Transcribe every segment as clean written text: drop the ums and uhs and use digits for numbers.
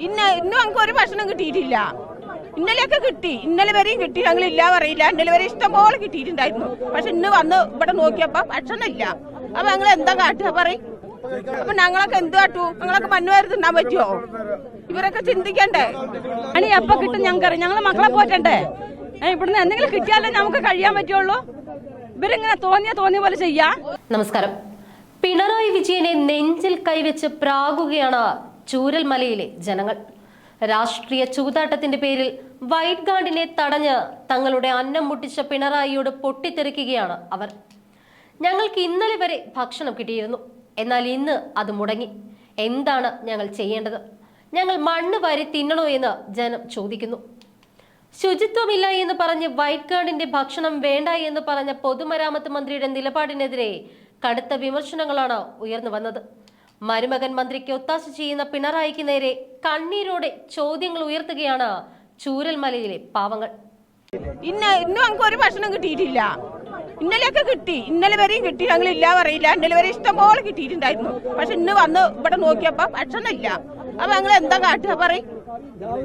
ഇന്നും ഞങ്ങൾക്ക് ഒരു ഭക്ഷണം കിട്ടിയിട്ടില്ല. ഇന്നലെയൊക്കെ കിട്ടി, ഇന്നലെ വരെയും കിട്ടി. ഞങ്ങൾ ഇല്ല പറയില്ല, ഇന്നലെ വരെ ഇഷ്ടംപോലെ കിട്ടിയിട്ടുണ്ടായിരുന്നു. പക്ഷെ ഇന്ന് വന്ന് ഇവിടെ നോക്കിയപ്പോ ഭക്ഷണം ഇല്ല. അപ്പൊ ഞങ്ങൾ എന്താ കാട്ടുക പറയും? അപ്പൊ ഞങ്ങളൊക്കെ എന്ത് കാട്ടു? ഞങ്ങളൊക്കെ മണ്ണുവാരി തിന്നാൻ പറ്റുമോ? ഇവരൊക്കെ ചിന്തിക്കണ്ടേ? അണി എപ്പോ കിട്ടും ഞങ്ങൾക്കറിയാം. ഞങ്ങളെ മക്കളെ പോറ്റണ്ടേ? ഇവിടുന്ന് എന്തെങ്കിലും കിട്ടിയാലേ നമുക്ക് കഴിയാൻ പറ്റുള്ളൂ. ഇവരിങ്ങനെ തോന്നിയ പോലെ ചെയ്യാ. നമസ്കാരം. പിണറായി വിജയനെ നെഞ്ചിൽ കൈവച്ച് പ്രാകുകയാണ് ചൂരൽമലയിലെ ജനങ്ങൾ. രാഷ്ട്രീയ ചൂതാട്ടത്തിന്റെ പേരിൽ വൈറ്റ് ഗാർഡിനെ തടഞ്ഞ് തങ്ങളുടെ അന്നം മുട്ടിച്ച പിണറായിയോട് പൊട്ടിത്തെറിക്കുകയാണ് അവർ. ഞങ്ങൾക്ക് ഇന്നലെ വരെ ഭക്ഷണം കിട്ടിയിരുന്നു, എന്നാൽ ഇന്ന് അത് മുടങ്ങി. എന്താണ് ഞങ്ങൾ ചെയ്യേണ്ടത്? ഞങ്ങൾ മണ്ണ് വാരി തിന്നണോ എന്ന് ജനം ചോദിക്കുന്നു. ശുചിത്വമില്ല എന്ന് പറഞ്ഞ് വൈറ്റ് ഗാർഡിന്റെ ഭക്ഷണം വേണ്ട എന്ന് പറഞ്ഞ പൊതുമരാമത്ത് മന്ത്രിയുടെ നിലപാടിനെതിരെ കടുത്ത വിമർശനങ്ങളാണ് ഉയർന്നു വന്നത്. മരുമകൻ മന്ത്രിക്ക് ഒത്താശ ചെയ്യുന്ന പിണറായിക്ക് നേരെ കണ്ണീരോടെ ചോദ്യങ്ങൾ ഉയർത്തുകയാണ് ചൂരൽമലയിലെ പാവങ്ങൾ. ഇന്നും ഞങ്ങൾക്ക് ഒരു ഭക്ഷണം കിട്ടിയിട്ടില്ല. ഇന്നലെയൊക്കെ കിട്ടി, ഇന്നലെ വരെയും കിട്ടി. ഞങ്ങൾ ഇല്ല പറയില്ല, ഇന്നലെ വരെ ഇഷ്ടംപോലെ കിട്ടിയിട്ടുണ്ടായിരുന്നു. പക്ഷെ ഇന്ന് വന്ന് ഇവിടെ നോക്കിയപ്പോ ഭക്ഷണം ഇല്ല. അപ്പൊ ഞങ്ങൾ എന്താ കാട്ടുക പറയും?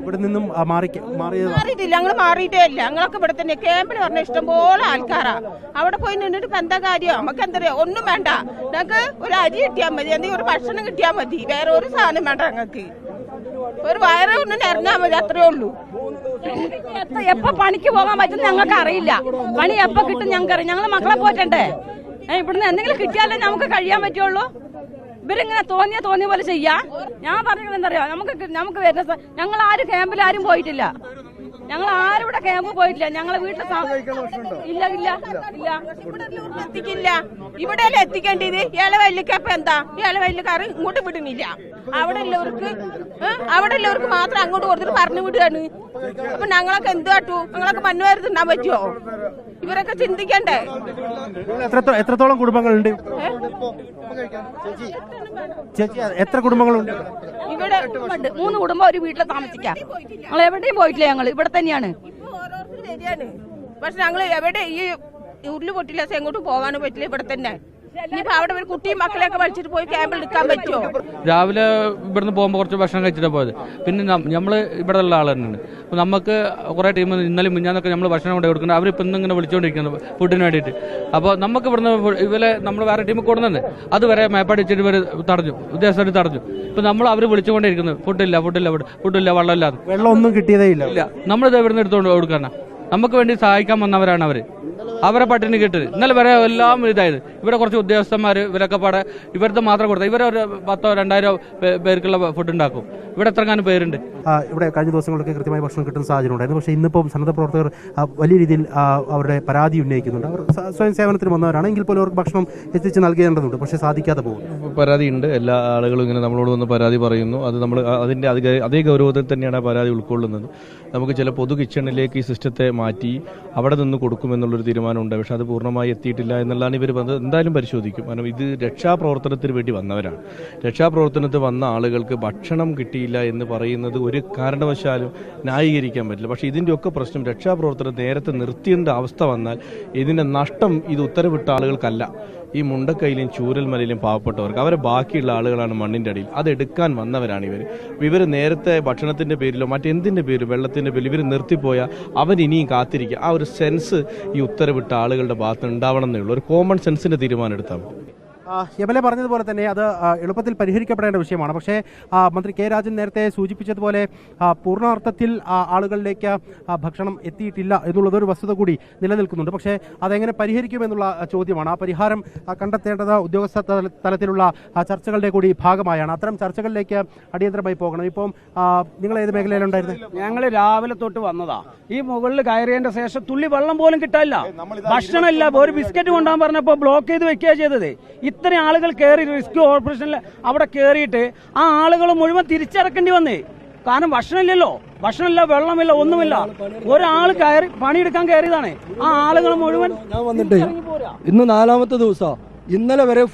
ഇവിടെ നിന്നും മാറിയിട്ടില്ല, ഞങ്ങൾ മാറിയിട്ടേ ഇല്ല. ഞങ്ങളൊക്കെ ഇവിടെ തന്നെ ക്യാമ്പിൽ പറഞ്ഞ ഇഷ്ടംപോലെ ആൾക്കാരാ. അവിടെ പോയി നിന്നിട്ട് ഇപ്പൊ എന്താ കാര്യം? നമുക്ക് എന്താ ഒന്നും വേണ്ട. ഞങ്ങൾക്ക് ഒരു അരി കിട്ടിയാൽ മതി, എന്തെങ്കിലും ഒരു ഭക്ഷണം കിട്ടിയാൽ മതി. വേറെ ഒരു സാധനം വേണ്ട ഞങ്ങൾക്ക്. ഒരു വയറ് ഒന്ന് നിറഞ്ഞാൽ മതി, അത്രേ ഉള്ളൂ. എപ്പോ പണിക്ക് പോകാൻ പറ്റും ഞങ്ങൾക്ക് അറിയില്ല. പണി എപ്പോ കിട്ടും ഞങ്ങൾക്കറിയാം. ഞങ്ങളെ മക്കളെ പോറ്റണ്ടേ? ഇവിടുന്ന് എന്തെങ്കിലും കിട്ടിയാലേ നമുക്ക് കഴിയാൻ പറ്റുള്ളൂ. ഇവരിങ്ങനെ തോന്നിയ പോലെ ചെയ്യാ. ഞാൻ പറഞ്ഞത് എന്താ അറിയാം, നമുക്ക് വരുന്ന ഞങ്ങൾ ആരും ക്യാമ്പിൽ ആരും പോയിട്ടില്ല. ഞങ്ങൾ ആരും ഇവിടെ ക്യാമ്പ് പോയിട്ടില്ല. ഞങ്ങളെ വീട്ടിൽ ഇല്ല ഇല്ല ഇല്ല എത്തിക്കില്ല. ഇവിടെയല്ലേ എത്തിക്കേണ്ടത്? ഇലവല്ലിക്കപ്പ എന്താ? ഇലവല്ലിക്കാർ ഇങ്ങോട്ട് വിടുന്നില്ല. അവിടെ ഉള്ളവർക്ക് മാത്രം അങ്ങോട്ട് കൊടുത്തിട്ട് പറഞ്ഞു വിടുകയാണ്. അപ്പൊ ഞങ്ങളൊക്കെ എന്ത് കാട്ടു? ഞങ്ങളൊക്കെ മണ്ണുവാരി തിന്നാൻ പറ്റുമോ? ഇവരൊക്കെ ചിന്തിക്കണ്ടേ? എത്രത്തോളം കുടുംബങ്ങളുണ്ട്? ചേച്ചി എത്ര കുടുംബങ്ങളുണ്ട് ഇവിടെ? 3 കുടുംബം ഒരു വീട്ടിൽ താമസിക്കാം. ഞങ്ങൾ എവിടെയും പോയിട്ടില്ല. ഞങ്ങൾ ഇവിടെ തന്നെയാണ്. പക്ഷെ ഞങ്ങൾ എവിടെ ഈ ഉരുള് പൊട്ടില്ല, എങ്ങോട്ടും പോകാനും പറ്റില്ല. ഇവിടെ തന്നെ. ഇനിയിപ്പോ അവിടെ ഒരു കുട്ടിയും മക്കളെയൊക്കെ വലിച്ചിട്ട് പോയി ക്യാമ്പിൽ എടുക്കാൻ പറ്റുമോ? രാവിലെ ഇവിടുന്ന് പോകുമ്പോൾ കുറച്ച് ഭക്ഷണം കഴിച്ചിട്ടാണ് പോയത്. പിന്നെ നമ്മൾ ഇവിടെ ഉള്ള ആൾ തന്നെയാണ്. അപ്പോൾ നമുക്ക് കുറേ ടീം ഇന്നലെ മുന്നാന്നൊക്കെ നമ്മൾ ഭക്ഷണം കൊണ്ട് കൊടുക്കുന്നത്. അവരിപ്പോൾ ഇന്നിങ്ങനെ വിളിച്ചുകൊണ്ടിരിക്കുന്നത് ഫുഡിന് വേണ്ടിയിട്ട്. അപ്പോൾ നമുക്ക് ഇവിടുന്ന് ഇവരെ നമ്മൾ വേറെ ടീം കൊടുക്കുന്നത് അതുവരെ മേപ്പാടിച്ചിട്ട് ഇവർ തടഞ്ഞു, ഉദ്യോഗസ്ഥർ തടഞ്ഞു. ഇപ്പം അവർ വിളിച്ചുകൊണ്ടിരിക്കുന്നത് ഫുഡില്ല വെള്ളമില്ല. വെള്ളം ഒന്നും കിട്ടിയതേ ഇല്ല. നമ്മളിത് ഇവിടുന്ന് എടുത്തുകൊണ്ട് കൊടുക്കാനാ. നമുക്ക് വേണ്ടി സഹായിക്കാൻ വന്നവരാണ് അവരെ പട്ടിണി കിട്ടത്. ഇന്നലെ വരെ എല്ലാം ഇതായത്. ഇവിടെ കുറച്ച് ഉദ്യോഗസ്ഥന്മാർ ഇവരൊക്കെ പാടെ ഇവരുടെ മാത്രം കൊടുത്താൽ ഇവരൊരു 10,000-2,000 പേർക്കുള്ള ഫുഡ് ഉണ്ടാക്കും. ഇവിടെ എത്രങ്ങാനും പേരുണ്ട്. ഇവിടെ കഴിഞ്ഞ ദിവസങ്ങളൊക്കെ കൃത്യമായി ഭക്ഷണം കിട്ടുന്ന സാഹചര്യം ഉണ്ടായിരുന്നു. പക്ഷേ ഇന്നിപ്പം സന്നദ്ധ പ്രവർത്തകർ വലിയ രീതിയിൽ അവരുടെ പരാതി ഉന്നയിക്കുന്നുണ്ട്. അവർ സ്വയം സേവനത്തിന് വന്നവരാണ്, എങ്കിൽ പോലും അവർക്ക് ഭക്ഷണം എത്തിച്ച് നൽകേണ്ടതുണ്ട്. പക്ഷേ സാധിക്കാതെ പോകും. പരാതിയുണ്ട്. എല്ലാ ആളുകളും ഇങ്ങനെ നമ്മളോട് വന്ന് പരാതി പറയുന്നു. അത് നമ്മൾ അതിൻ്റെ അതേ ഗൗരവത്തിൽ തന്നെയാണ് ആ പരാതി ഉൾക്കൊള്ളുന്നത്. നമുക്ക് ചില പൊതു കിച്ചണിലേക്ക് ഈ സിസ്റ്റത്തെ മാറ്റി അവിടെ നിന്ന് കൊടുക്കുമെന്നുള്ളൊരു തീരുമാനമുണ്ട്. പക്ഷേ അത് പൂർണ്ണമായി എത്തിയിട്ടില്ല എന്നുള്ളതാണ് ഇവർ എന്തായാലും പരിശോധിക്കും. കാരണം ഇത് രക്ഷാപ്രവർത്തനത്തിന് വേണ്ടി വന്നവരാണ്. രക്ഷാപ്രവർത്തനത്തിൽ വന്ന ആളുകൾക്ക് ഭക്ഷണം കിട്ടിയില്ല എന്ന് പറയുന്നത് ഒരു കാരണവശാലും ന്യായീകരിക്കാൻ പറ്റില്ല. പക്ഷേ ഇതിൻ്റെയൊക്കെ പ്രശ്നം രക്ഷാപ്രവർത്തനം നേരത്തെ നിർത്തേണ്ട അവസ്ഥ വന്നാൽ ഇതിൻ്റെ നഷ്ടം ഇത് ഉത്തരവിട്ട ആളുകൾക്കല്ല, ഈ മുണ്ടക്കൈയിലും ചൂരൽമലയിലും പാവപ്പെട്ടവർക്ക്. അവരെ ബാക്കിയുള്ള ആളുകളാണ് മണ്ണിൻ്റെ അടിയിൽ. അതെടുക്കാൻ വന്നവരാണ് ഇവർ നേരത്തെ ഭക്ഷണത്തിൻ്റെ പേരിലോ മറ്റെന്തിൻ്റെ പേരിലോ വെള്ളത്തിൻ്റെ പേരിൽ ഇവർ നിർത്തിപ്പോയാൽ അവൻ ഇനിയും കാത്തിരിക്കുക. ആ ഒരു സെൻസ് ഈ ഉത്തരവിട്ട ആളുകളുടെ ഭാഗത്ത് ഉണ്ടാവണം എന്നേ ഉള്ളൂ. ഒരു കോമൺ സെൻസിൻ്റെ തീരുമാനം എടുത്താൽ മതി. എംഎൽഎ പറഞ്ഞതുപോലെ തന്നെ അത് എളുപ്പത്തിൽ പരിഹരിക്കപ്പെടേണ്ട വിഷയമാണ്. പക്ഷേ മന്ത്രി കെ രാജൻ നേരത്തെ സൂചിപ്പിച്ചതുപോലെ പൂർണ്ണാർത്ഥത്തിൽ ആളുകളിലേക്ക് ഭക്ഷണം എത്തിയിട്ടില്ല എന്നുള്ളതൊരു വസ്തുത കൂടി നിലനിൽക്കുന്നുണ്ട്. പക്ഷേ അതെങ്ങനെ പരിഹരിക്കുമെന്നുള്ള ചോദ്യമാണ്. ആ പരിഹാരം കണ്ടെത്തേണ്ടത് ഉദ്യോഗസ്ഥ തലത്തിലുള്ള ചർച്ചകളുടെ കൂടി ഭാഗമായാണ്. അത്തരം ചർച്ചകളിലേക്ക് അടിയന്തരമായി പോകണം. ഇപ്പം നിങ്ങൾ ഏത് മേഖലയിലുണ്ടായിരുന്നു? ഞങ്ങൾ രാവിലെ തൊട്ട് വന്നതാ. ഈ മുകളിൽ കയറിയതിന്റെ ശേഷം തുള്ളി വെള്ളം പോലും കിട്ടാനില്ല, ഭക്ഷണമില്ല. ഒരു ബിസ്ക്കറ്റ് കൊണ്ടുപോകാൻ പറഞ്ഞപ്പോൾ ബ്ലോക്ക് ചെയ്ത് വെക്കുക ചെയ്തത്. ഇത്രയും ആളുകൾ കയറി റെസ്ക്യൂ ഓപ്പറേഷനിൽ അവിടെ കയറിയിട്ട് ആ ആളുകൾ മുഴുവൻ തിരിച്ചിറക്കേണ്ടി വന്നേ. കാരണം ഭക്ഷണമില്ലല്ലോ, ഭക്ഷണമില്ല, വെള്ളമില്ല, ഒന്നുമില്ല. ഒരാൾ കയറി പണിയെടുക്കാൻ കയറിയതാണ്. ആ ആളുകൾ മുഴുവൻ ഞാൻ വന്നിട്ട് ഇന്ന് 4ാമത്തെ ദിവസമാണ്. ഇന്നലെ വരെ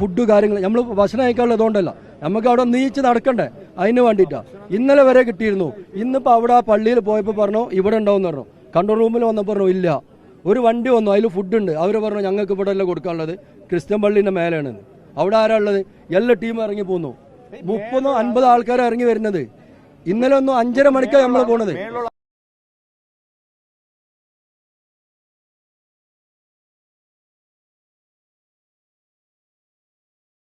ഫുഡ് കാര്യങ്ങൾ നമ്മൾ ഭക്ഷണം കഴിക്കാനുള്ളതുകൊണ്ടല്ല, നമുക്ക് അവിടെ നീച്ച് നടക്കണ്ടേ, അതിന് വേണ്ടിയിട്ടാണ്. ഇന്നലെ വരെ കിട്ടിയിരുന്നു. ഇന്നിപ്പോൾ അവിടെ ആ പള്ളിയിൽ പോയപ്പോൾ പറഞ്ഞു ഇവിടെ ഉണ്ടാവും പറഞ്ഞു. കൺട്രോൾ റൂമിൽ വന്നപ്പോൾ പറഞ്ഞു ഇല്ല. ഒരു വണ്ടി വന്നു, അതിൽ ഫുഡുണ്ട്. അവർ പറഞ്ഞു ഞങ്ങൾക്ക് ഇവിടെ അല്ല കൊടുക്കാനുള്ളത്, ക്രിസ്ത്യൻ പള്ളീൻ്റെ മേലെയാണ്. അവിടെ ആരാ ഉള്ളത്? എല്ലാ ടീമും ഇറങ്ങി പോന്നു. 30-50 ആൾക്കാർ ഇറങ്ങി വരുന്നത്. ഇന്നലെ ഒന്നും 5:30 മണിക്കാണ് നമ്മൾ പോണത്.